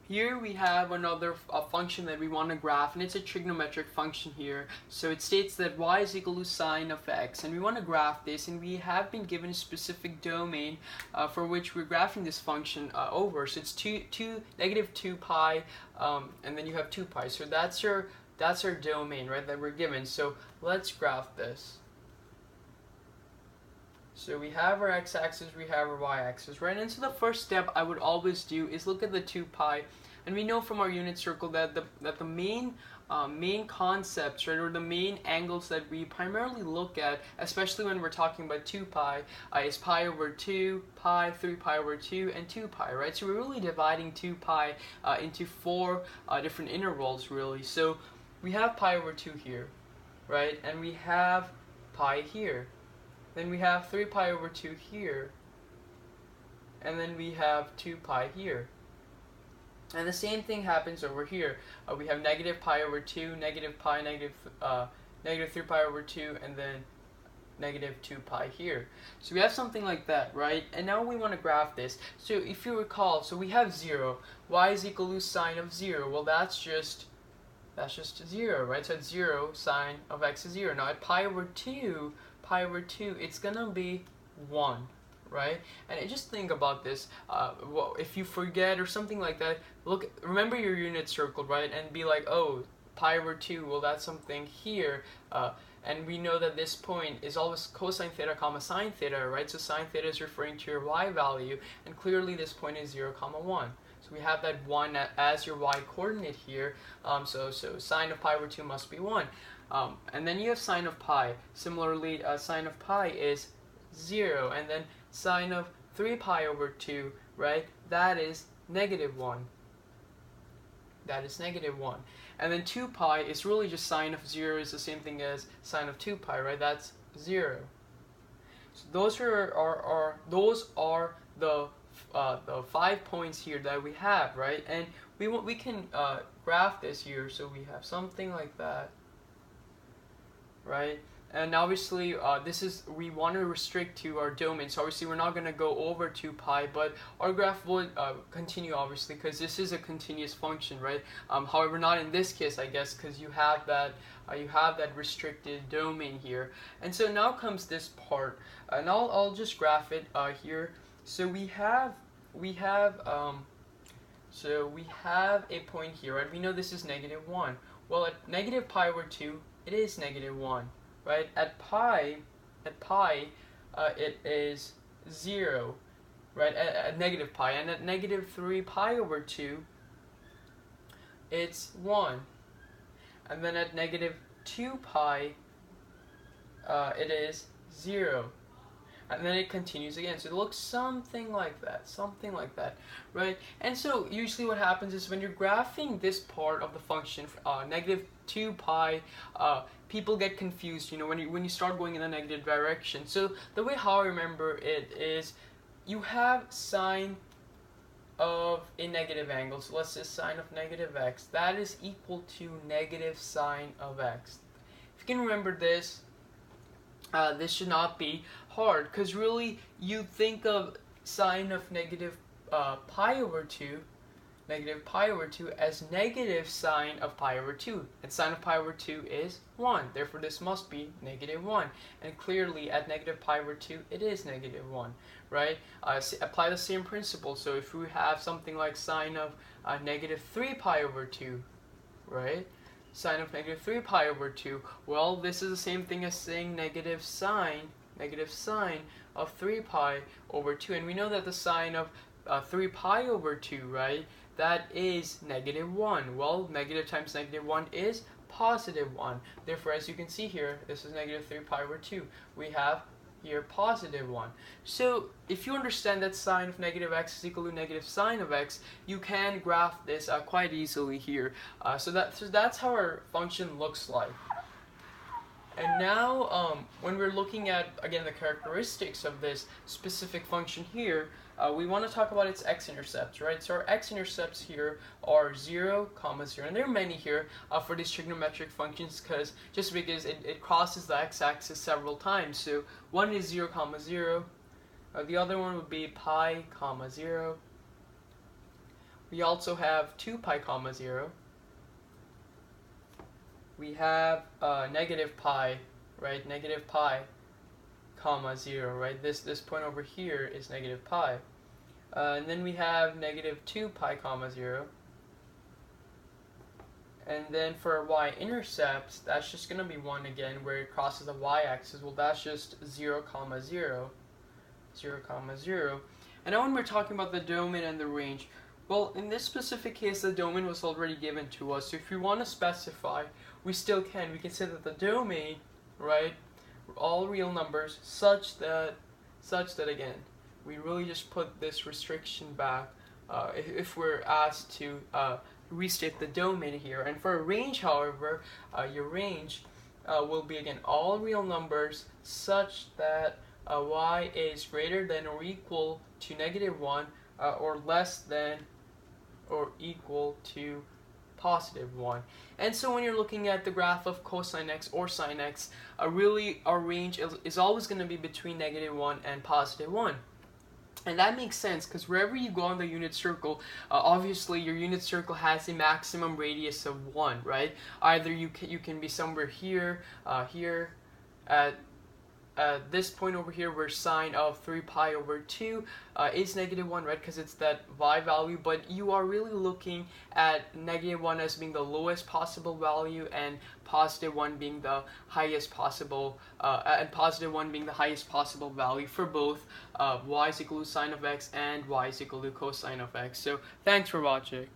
Here we have another function that we want to graph, and it's a trigonometric function here. So it states that y is equal to sine of x, and we want to graph this, and we have been given a specific domain for which we're graphing this function over. So it's negative 2 pi, and then you have 2 pi. So that's our domain, right, that we're given. So let's graph this. So we have our x-axis, we have our y-axis, right? And so the first step I would always do is look at the 2 pi, and we know from our unit circle that the main concepts, right, or the main angles that we primarily look at, especially when we're talking about 2 pi, is pi over 2, pi, 3 pi over 2, and 2 pi, right? So we're really dividing 2 pi into 4 different intervals, really. So we have pi over 2 here, right? And we have pi here. Then we have 3 pi over 2 here, and then we have 2 pi here. And the same thing happens over here. We have negative pi over 2, negative pi, negative 3 pi over 2, and then negative 2 pi here. So we have something like that, right? And now we want to graph this. So if you recall, so we have 0. Y is equal to sine of 0. Well, that's just 0, right? So it's 0, sine of x is 0. Now at pi over 2, it's gonna be 1, right? And just think about this. Well, if you forget or something like that, remember your unit circle, right? And be like, oh, pi over 2, well, that's something here. And we know that this point is always cosine theta comma sine theta, right? So sine theta is referring to your y value, and clearly this point is 0 comma 1. So we have that 1 as your y coordinate here. So sine of pi over 2 must be 1. And then you have sine of pi. Similarly, sine of pi is 0. And then sine of 3 pi over 2, right? That is negative 1. That is negative 1. And then 2 pi is really just sine of 0 is the same thing as sine of 2 pi, right? That's 0. So those are the 5 points here that we have, right? And we can graph this here, so we have something like that, right? And obviously we want to restrict to our domain, so obviously we're not going to go over 2 pi, but our graph would continue, obviously, because this is a continuous function, right? However, not in this case, I guess, because you have that restricted domain here. And so now comes this part, and I'll just graph it here. So we have a point here, right? We know this is negative 1. Well, at negative pi over 2, it is negative 1, right? At pi, it is 0, right? At negative pi, and at negative 3 pi over 2, it's 1. And then at negative 2 pi, it is 0. And then it continues again. So it looks something like that, right? And so usually what happens is when you're graphing this part of the function, negative 2 pi, people get confused, when you start going in a negative direction. So the way how I remember it is you have sine of a negative angle. So let's say sine of negative x. That is equal to negative sine of x. If you can remember this, this should not be hard, because really you think of sine of negative pi over 2 as negative sine of pi over 2, and sine of pi over 2 is 1, therefore this must be negative 1, and clearly at negative pi over 2 it is negative 1, right? Apply the same principle. So if we have something like sine of negative 3 pi over 2, right? Sine of negative 3 pi over 2, well, this is the same thing as saying negative sine of 3 pi over 2, and we know that the sine of 3 pi over 2, right, that is negative 1. Well, negative times negative 1 is positive 1. Therefore, as you can see here, this is negative 3 pi over 2. We have here positive 1. So if you understand that sine of negative x is equal to negative sine of x, you can graph this quite easily here. So that's how our function looks like. And now, when we're looking at, again, the characteristics of this specific function here, we want to talk about its x-intercepts, right? So our x-intercepts here are 0, 0, and there are many here for these trigonometric functions, just because it crosses the x-axis several times. So one is 0, 0. The other one would be pi, 0. We also have 2 pi comma 0. We have negative pi, right? Negative pi comma 0, right? This point over here is negative pi. And then we have negative 2 pi comma 0. And then for our y-intercept, that's just going to be 1 again, where it crosses the y-axis. Well, that's just 0 comma 0. 0 comma 0. And now when we're talking about the domain and the range, well, in this specific case, the domain was already given to us. So if we want to specify, we still can. We can say that the domain, right, all real numbers such that again, we really just put this restriction back if we're asked to restate the domain here. And for a range, however, your range will be again all real numbers such that y is greater than or equal to -1 or less than or equal to +1. And so when you're looking at the graph of cosine x or sine x, really our range is always going to be between -1 and +1. And that makes sense because wherever you go on the unit circle, obviously your unit circle has a maximum radius of 1, right? Either you can be somewhere here, here, at this point over here where sine of 3 pi over 2 is -1, right? Because it's that y value, but you are really looking at -1 as being the lowest possible value and +1 being the highest possible, value for both y is equal to sine of x and y is equal to cosine of x. So thanks for watching.